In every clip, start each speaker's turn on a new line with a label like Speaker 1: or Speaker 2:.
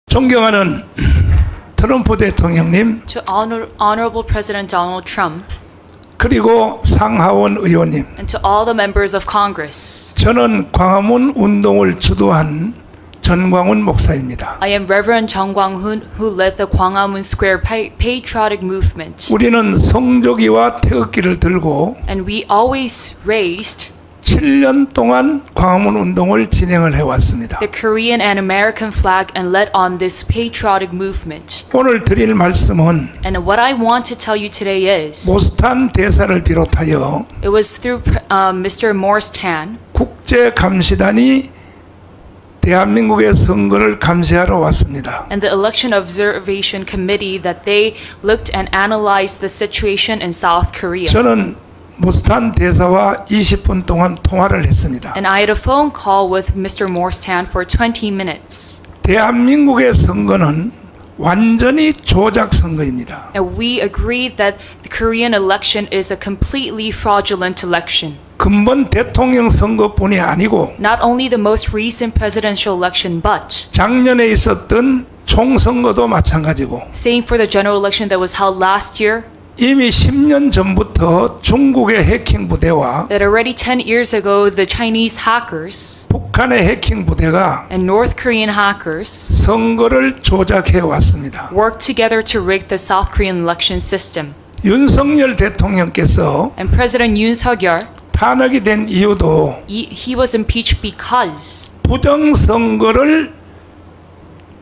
Speaker 1: 존경하는 트럼프 대통령님,
Speaker 2: To Honorable President Donald Trump
Speaker 1: 그리고 상하원 의원님,
Speaker 2: and to all the members of Congress,
Speaker 1: 저는 광화문 운동을 주도한 전광훈 목사입니다.
Speaker 2: I am Reverend Jung Kwang-hoon, who led the Gwanghwamun Square Patriotic Movement,
Speaker 1: 우리는 성조기와 태극기를 들고
Speaker 2: and we always raised
Speaker 1: 7년 동안 광화문 운동을 진행을 해왔습니다.
Speaker 2: the Korean and American flag and led on this patriotic movement.
Speaker 1: 오늘 드릴 말씀은
Speaker 2: And what I want to tell you today is,
Speaker 1: 모스탄 대사를 비롯하여
Speaker 2: it was through Mr. Morris Tan
Speaker 1: 국제감시단이 대한민국의 선거를 감시하러 왔습니다.
Speaker 2: and the Election Observation Committee that they looked and analyzed the situation in South Korea.
Speaker 1: 저는 모스탄 대사와 20분 동안 통화를 했습니다.
Speaker 2: And I had a phone call with Mr. Morris Tan for 20 minutes.
Speaker 1: 대한민국의 선거는 완전히 조작 선거입니다.
Speaker 2: And we agreed that the Korean election is a completely fraudulent election.
Speaker 1: 근본 대통령 선거뿐이 아니고
Speaker 2: Not only the most recent presidential election, but
Speaker 1: 작년에 있었던 총선거도 마찬가지고
Speaker 2: same for the general election that was held last year,
Speaker 1: 이미 10년 전부터 중국의 해킹 부대와
Speaker 2: that already 10 years ago the Chinese hackers
Speaker 1: 북한의 해킹 부대가
Speaker 2: and North Korean hackers
Speaker 1: 선거를 조작해 왔습니다.
Speaker 2: worked together to rig the South Korean election system.
Speaker 1: 윤석열 대통령께서
Speaker 2: And President Yoon Suk-yeol,
Speaker 1: 탄핵이 된 이유도
Speaker 2: he was impeached because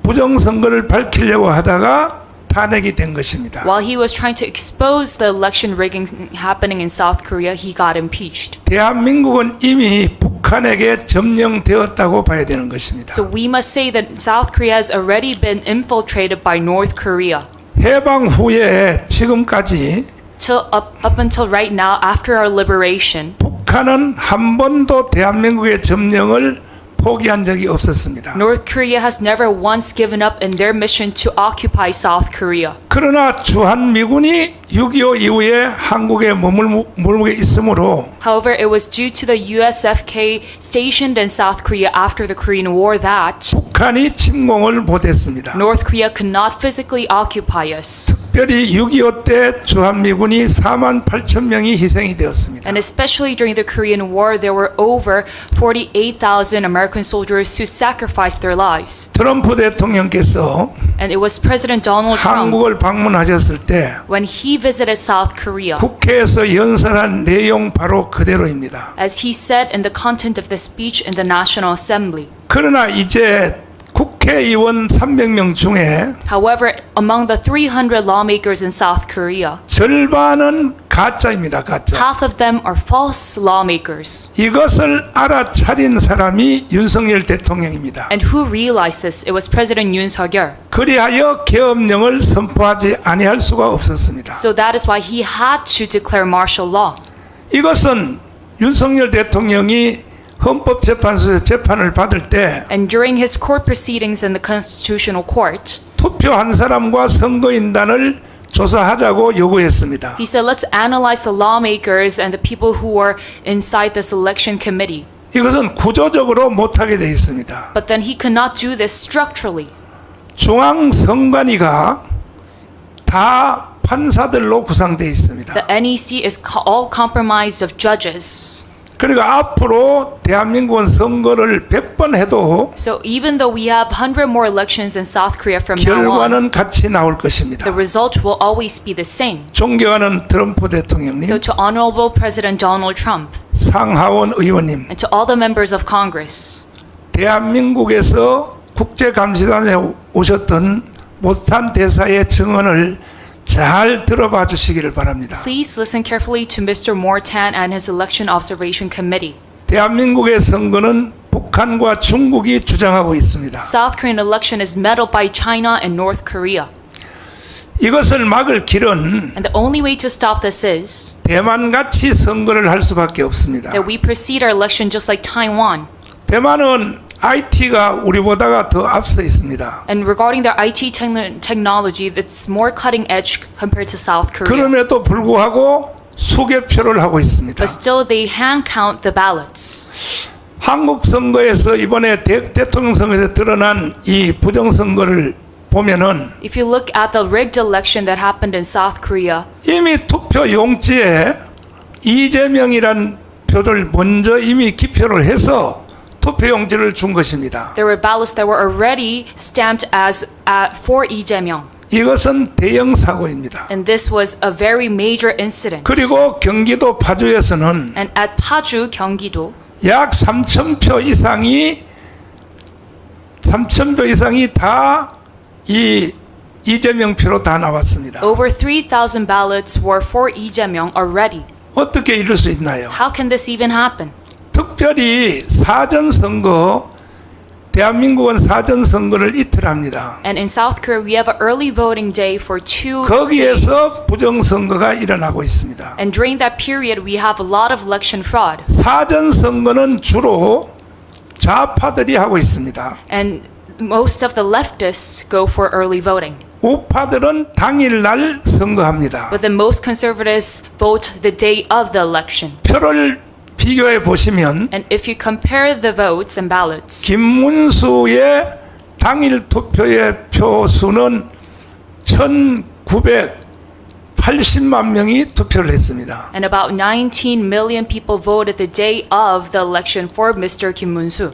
Speaker 1: 부정선거를 밝히려고 하다가 탄핵이 된 것입니다.
Speaker 2: while he was trying to expose the election rigging happening in South Korea, he got impeached.
Speaker 1: 대한민국은 이미 북한에게 점령되었다고 봐야 되는 것입니다.
Speaker 2: So we must say that South Korea has already been infiltrated by North Korea.
Speaker 1: 해방 후에 지금까지
Speaker 2: Up until right now, after our liberation,
Speaker 1: 북한은 한 번도 대한민국의 점령을 포기한 적이 없었습니다.
Speaker 2: North Korea has never once given up in their mission to occupy South Korea.
Speaker 1: 그러나 주한미군이 6.25 이후에 한국에 머물게 있으므로
Speaker 2: However, it was due to the USFK stationed in South Korea after the Korean War that
Speaker 1: 북한이 침공을 못했습니다.
Speaker 2: North Korea could not physically occupy us.
Speaker 1: 특별히 6.25 때 주한미군이 48,000명이 희생이 되었습니다.
Speaker 2: And especially during the Korean War, there were over 48,000 American soldiers who sacrificed their lives.
Speaker 1: 트럼프 대통령께서
Speaker 2: And it was President Donald Trump,
Speaker 1: 한국을 방문하셨을 때
Speaker 2: when he visited South Korea,
Speaker 1: 국회에서 연설한 내용 바로 그대로입니다.
Speaker 2: as he said in the content of the speech in the National Assembly.
Speaker 1: 그러나 이제 국회의원 300명 중에
Speaker 2: However, among the 300 lawmakers in South Korea,
Speaker 1: 절반은 가짜입니다. 가짜.
Speaker 2: half of them are false lawmakers.
Speaker 1: 이것을 알아차린 사람이 윤석열 대통령입니다.
Speaker 2: And who realized this? It was President Yoon Suk-yeol.
Speaker 1: 그리하여 계엄령을 선포하지 아니할 수가 없었습니다.
Speaker 2: So that is why he had to declare martial law.
Speaker 1: 이것은 윤석열 대통령이 헌법재판소에서 재판을 받을 때
Speaker 2: And during his court proceedings in the Constitutional Court,
Speaker 1: 투표한 사람과 선거인단을 조사하자고 요구했습니다.
Speaker 2: he said, let's analyze the lawmakers and the people who were inside this election committee.
Speaker 1: 이것은 구조적으로 못하게 되어 있습니다.
Speaker 2: But then he could not do this structurally.
Speaker 1: 중앙선관위가 다 판사들로 구성되어 있습니다.
Speaker 2: The NEC is all comprised of judges.
Speaker 1: 그리고 앞으로 대한민국은 선거를 100번 해도
Speaker 2: So even though we have 100 more elections in South Korea from now on,
Speaker 1: 결과는 같이 나올 것입니다.
Speaker 2: the result will always be the same.
Speaker 1: 존경하는 트럼프 대통령님,
Speaker 2: So to Honorable President Donald Trump
Speaker 1: 상하원 의원님,
Speaker 2: and to all the members of Congress,
Speaker 1: 대한민국에서 국제감시단에 오셨던 모스탄 대사의 증언을 잘 들어봐 주시기를 바랍니다.
Speaker 2: please listen carefully to Mr. Mortan and his Election Observation Committee.
Speaker 1: 대한민국의 선거는 북한과 중국이 주장하고 있습니다.
Speaker 2: South Korean election is meddled by China and North Korea.
Speaker 1: 이것을 막을 길은
Speaker 2: And the only way to stop this is
Speaker 1: 대만같이 선거를 할 수밖에 없습니다.
Speaker 2: that we proceed our election just like Taiwan.
Speaker 1: 대만은 IT가 우리보다가 더 앞서 있습니다.
Speaker 2: And regarding their IT technology, it's more cutting edge compared to South Korea.
Speaker 1: 그럼에도 불구하고 수개표를 하고 있습니다.
Speaker 2: But still, they hand count the ballots.
Speaker 1: 한국 선거에서 이번에 대통령 선거에서 드러난 이 부정선거를 보면은
Speaker 2: If you look at the rigged election that happened in South Korea,
Speaker 1: 이미 투표 용지에 이재명이란 표를 먼저 이미 기표를 해서 투표 용지를 준 것입니다.
Speaker 2: there were ballots that were already stamped as for Lee Jae-myung.
Speaker 1: 이것은 대형 사고입니다.
Speaker 2: And this was a very major incident.
Speaker 1: 그리고 경기도 파주에서는
Speaker 2: And at Paju, Gyeonggi-do,
Speaker 1: 약 3,000표 이상이 다 이 이재명 표로 다 나왔습니다.
Speaker 2: over 3,000 ballots were for Lee Jae-myung already.
Speaker 1: 어떻게 이럴 수 있나요?
Speaker 2: How can this even happen?
Speaker 1: 특별히 사전선거, 대한민국은 사전선거를 이틀 합니다.
Speaker 2: And in South Korea, we have an early voting day for 2 days.
Speaker 1: 거기에서 부정선거가 일어나고 있습니다.
Speaker 2: And during that period, we have a lot of election fraud.
Speaker 1: 사전선거는 주로 좌파들이 하고 있습니다.
Speaker 2: And most of the leftists go for early voting.
Speaker 1: 우파들은 당일날 선거합니다.
Speaker 2: But the most conservatives vote the day of the election.
Speaker 1: 표를 비교해 보시면
Speaker 2: And if you compare the votes and ballots,
Speaker 1: 김문수의 당일 투표의 표수는 1,980만 명이 투표를 했습니다.
Speaker 2: and about 19 million people voted the day of the election for Mr. Kim Moon-soo.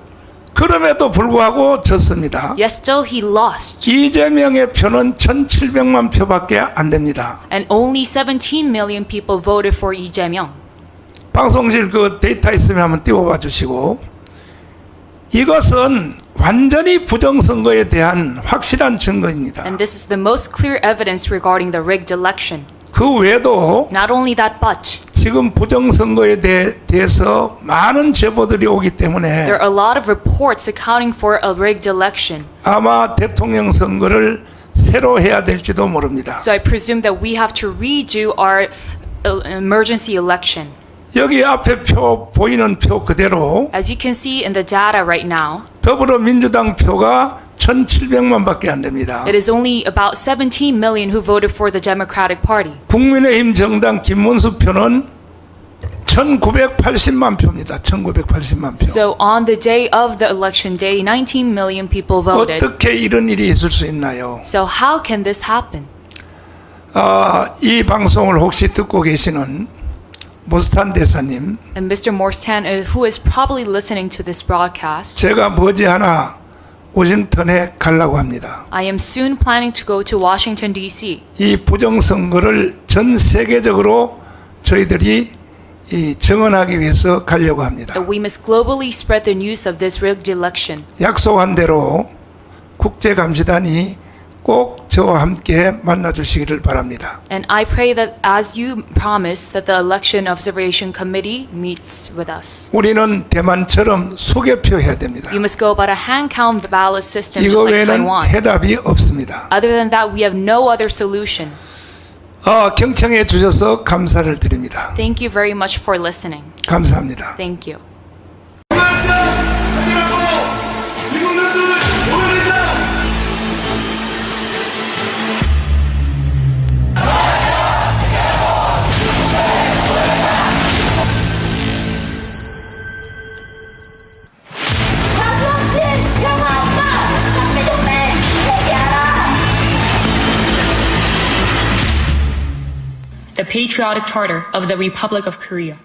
Speaker 1: 그럼에도 불구하고 졌습니다.
Speaker 2: Yet still he lost.
Speaker 1: 이재명의 표는 1,700만 표밖에 안 됩니다.
Speaker 2: And only 17 million people voted for Lee Jae-myung.
Speaker 1: 방송실 그 데이터 있으면 한번 띄워봐 주시고, 이것은 완전히 부정선거에 대한 확실한 증거입니다.
Speaker 2: And this is the most clear evidence regarding the rigged election.
Speaker 1: 그 외에도
Speaker 2: Not only that, but
Speaker 1: 지금 부정선거에 대해서 많은 제보들이 오기 때문에
Speaker 2: there are a lot of reports accounting for a rigged election.
Speaker 1: 아마 대통령 선거를 새로 해야 될지도 모릅니다.
Speaker 2: So I presume that we have to redo our emergency election.
Speaker 1: 여기 앞에 표 보이는 표 그대로
Speaker 2: As you can see in the data right now,
Speaker 1: 더불어민주당 표가 1,700만 밖에 안 됩니다.
Speaker 2: it is only about 17 million who voted for the Democratic Party.
Speaker 1: 국민의힘 정당 김문수 표는 1,980만 표입니다. 1,980만 표.
Speaker 2: So on the day of the election day, 19 million people voted.
Speaker 1: 어떻게 이런 일이 있을 수 있나요?
Speaker 2: So how can this happen?
Speaker 1: 이 방송을 혹시 듣고 계시는 모스탄 대사님,
Speaker 2: And Mr. Morstan, who is probably listening to this broadcast,
Speaker 1: 제가 머지않아 워싱턴에 가려고 합니다.
Speaker 2: I am soon planning to go to Washington, D.C.
Speaker 1: 이 부정선거를 전 세계적으로 저희들이 증언하기 위해서 가려고 합니다.
Speaker 2: We must globally spread the news of this rigged election.
Speaker 1: 약속한 대로 국제감시단이 꼭 저와 함께 만나주시기를 바랍니다.
Speaker 2: And I pray that as you promised that the Election Observation Committee meets with us.
Speaker 1: 우리는 대만처럼 수개표해야 됩니다.
Speaker 2: You must go about a hand count ballot system just
Speaker 1: 이거
Speaker 2: like
Speaker 1: 외에는
Speaker 2: Taiwan.
Speaker 1: 해답이 없습니다.
Speaker 2: Other than that, we have no other solution.
Speaker 1: 경청해 주셔서 감사를 드립니다.
Speaker 2: Thank you very much for listening.
Speaker 1: 감사합니다.
Speaker 2: Thank you.
Speaker 3: The Patriotic Charter of the Republic of Korea.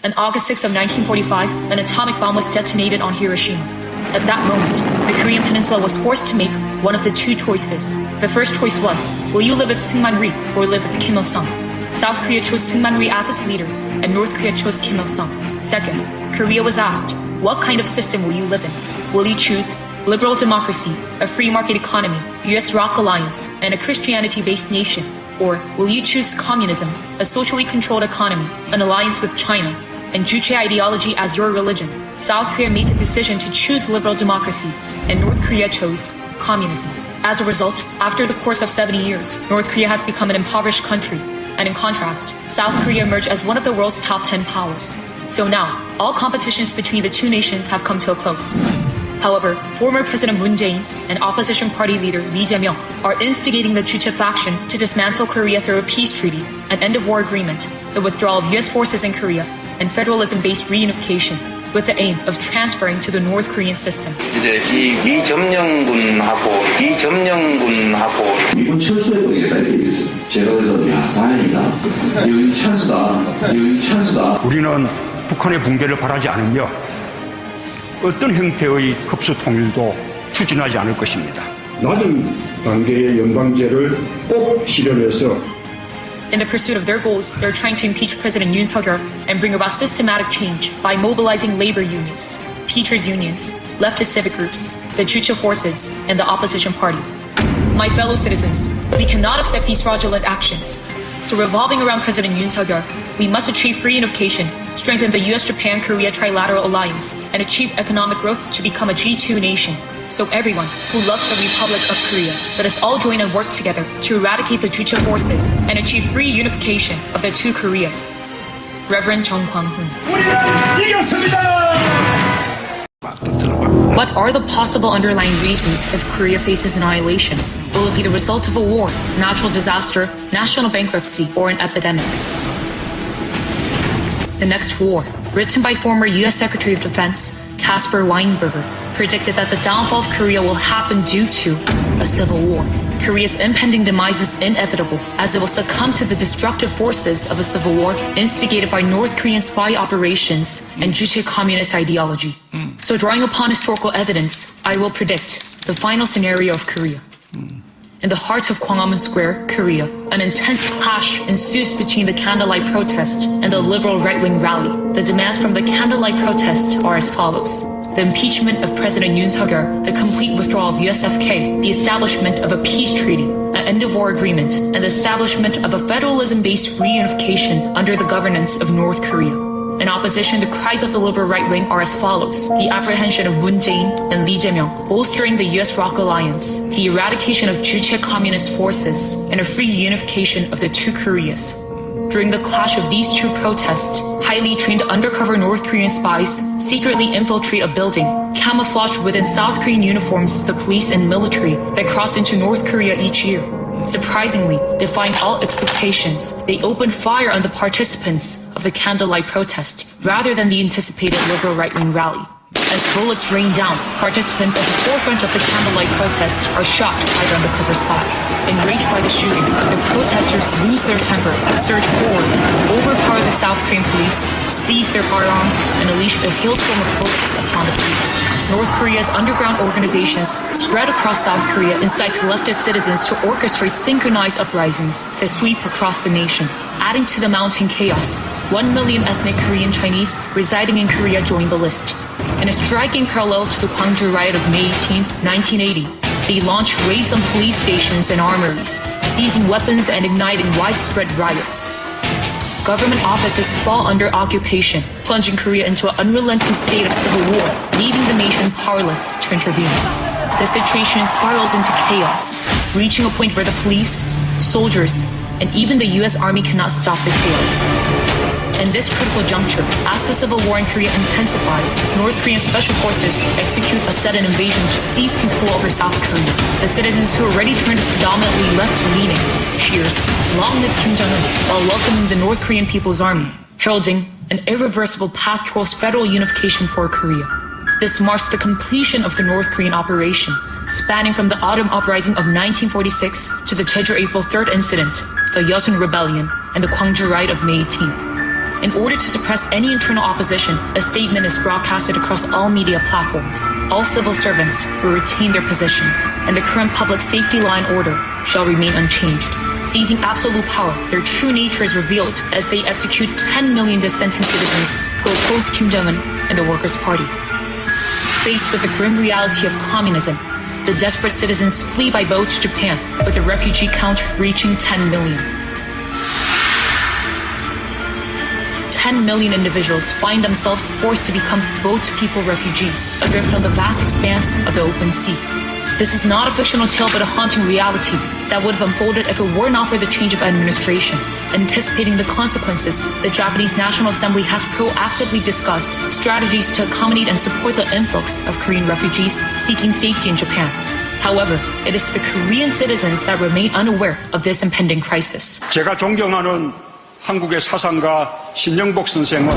Speaker 3: On August 6 of 1945, an atomic bomb was detonated on Hiroshima. At that moment, the Korean peninsula was forced to make one of the two choices. The first choice was, will you live with Syngman Rhee or live with Kim Il-sung? South Korea chose Syngman Rhee as its leader, and North Korea chose Kim Il-sung. Second, Korea was asked, what kind of system will you live in? Will you choose liberal democracy, a free market economy, US ROC alliance, and a Christianity-based nation? Or will you choose communism, a socially controlled economy, an alliance with China, and Juche ideology as your religion? South Korea made the decision to choose liberal democracy, and North Korea chose communism. As a result, after the course of 70 years, North Korea has become an impoverished country, and in contrast, South Korea emerged as one of the world's top 10 powers. So now, all competitions between the two nations have come to a close. However, former President Moon Jae-in and opposition party leader Lee Jae-myung are instigating the Juche faction to dismantle Korea through a peace treaty, an end-of-war agreement, the withdrawal of U.S. forces in Korea, and federalism-based reunification with the aim of transferring to the North Korean system.
Speaker 4: 이제 이 미점령군하고
Speaker 5: 미군 철수해버리겠다 이렇게 얘기했어요. 제가 그래서 다행이다. 여기 찬스다.
Speaker 6: 우리는 북한의 붕괴를 바라지 않으며 어떤 형태의 흡수 통일도 추진하지 않을 것입니다. 낮은 단계의 연방제를 꼭 실현해서
Speaker 3: In the pursuit of their goals, they're trying to impeach President Yoon Suk-yeol and bring about systematic change by mobilizing labor unions, teachers' unions, leftist civic groups, the Juche forces, and the opposition party. My fellow citizens, we cannot accept these fraudulent actions. So revolving around President Yoon Suk-yeol, we must achieve free unification, strengthen the US-Japan-Korea trilateral alliance, and achieve economic growth to become a G2 nation. So everyone who loves the Republic of Korea, let us all join and work together to eradicate the Juche forces and achieve free unification of the two Koreas. Reverend Chung Kwang-hoon. What are the possible underlying reasons if Korea faces annihilation? Will it be the result of a war, natural disaster, national bankruptcy, or an epidemic? The Next War, written by former U.S. Secretary of Defense Caspar Weinberger, predicted that the downfall of Korea will happen due to a civil war. Korea's impending demise is inevitable, as it will succumb to the destructive forces of a civil war instigated by North Korean spy operations and Juche communist ideology. So drawing upon historical evidence, I will predict the final scenario of Korea. In the heart of Gwanghwamun Square, Korea, an intense clash ensues between the candlelight protest and the liberal right-wing rally. The demands from the candlelight protest are as follows: the impeachment of President Yoon Suk-yeol, the complete withdrawal of USFK, the establishment of a peace treaty, an end-of-war agreement, and the establishment of a federalism-based reunification under the governance of North Korea. In opposition, the cries of the liberal right wing are as follows: the apprehension of Moon Jae-in and Lee Jae-myung, bolstering the US-ROC alliance, the eradication of Juche communist forces, and a free unification of the two Koreas. During the clash of these two protests, highly trained undercover North Korean spies secretly infiltrate a building, camouflaged within South Korean uniforms of the police and military that cross into North Korea each year. Surprisingly, defying all expectations, they opened fire on the participants of the candlelight protest rather than the anticipated liberal right-wing rally. As bullets rain down, participants at the forefront of the candlelight protest are shocked by the undercover spies. Enraged by the shooting, the protesters lose their temper, surge forward, overpower the South Korean police, seize their firearms, and unleash a hailstorm of bullets upon the police. North Korea's underground organizations spread across South Korea incite leftist citizens to orchestrate synchronized uprisings that sweep across the nation. Adding to the mounting chaos, 1 million ethnic Korean Chinese residing in Korea joined the list. In a striking parallel to the Gwangju riot of May 18, 1980, they launched raids on police stations and armories, seizing weapons and igniting widespread riots. Government offices fall under occupation, plunging Korea into an unrelenting state of civil war, leaving the nation powerless to intervene. The situation spirals into chaos, reaching a point where the police, soldiers, and even the US Army cannot stop the chaos. In this critical juncture, as the civil war in Korea intensifies, North Korean special forces execute a sudden invasion to seize control over South Korea. The citizens who already turned predominantly left-leaning cheers "Long live Kim Jong-un" while welcoming the North Korean People's Army, heralding an irreversible path towards federal unification for Korea. This marks the completion of the North Korean operation, spanning from the autumn uprising of 1946 to the Jeju April 3rd incident, the Yeosun Rebellion, and the Gwangju riot of May 18th. In order to suppress any internal opposition, a statement is broadcasted across all media platforms. All civil servants will retain their positions, and the current public safety law and order shall remain unchanged. Seizing absolute power, their true nature is revealed as they execute 10 million dissenting citizens who oppose Kim Jong-un and the Workers' Party. Faced with the grim reality of communism, the desperate citizens flee by boat to Japan, with the refugee count reaching 10 million. 10 million individuals find themselves forced to become boat people refugees, adrift on the vast expanse of the open sea. This is not a fictional tale but a haunting reality that would have unfolded if it were not for the change of administration. Anticipating the consequences, the Japanese National Assembly has proactively discussed strategies to accommodate and support the influx of Korean refugees seeking safety in Japan. However, it is the Korean citizens that remain unaware of this impending crisis.
Speaker 6: 제가 존경하는 한국의 사상가 신영복 선생은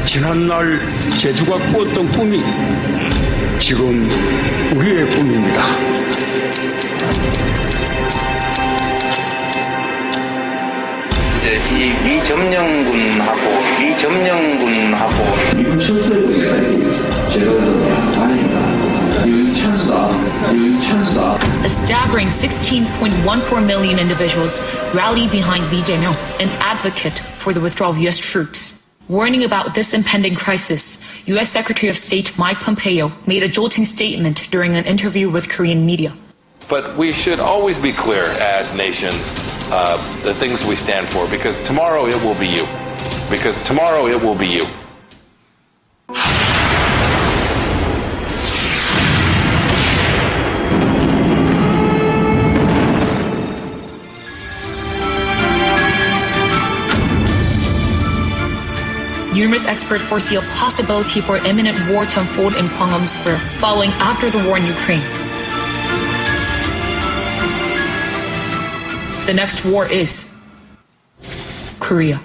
Speaker 6: 지난날 제주가 꾸었던 꿈이 지금 우리의 꿈입니다.
Speaker 4: 이제 이 미점령군하고
Speaker 5: 미군 철수해버리겠다 이렇게 얘기했어요. 제가 그래서 야 다행이다. 여기 찬스다.
Speaker 3: A staggering 16.14 million individuals rallied behind Lee Jae-myung, an advocate for the withdrawal of U.S. troops. Warning about this impending crisis, U.S. Secretary of State Mike Pompeo made a jolting statement during an interview with Korean media.
Speaker 7: But we should always be clear as nations the things we stand for, because tomorrow it will be you. Because tomorrow it will be you.
Speaker 3: Numerous experts foresee a possibility for imminent war to unfold in Gwangham Square following after the war in Ukraine. The next war is Korea.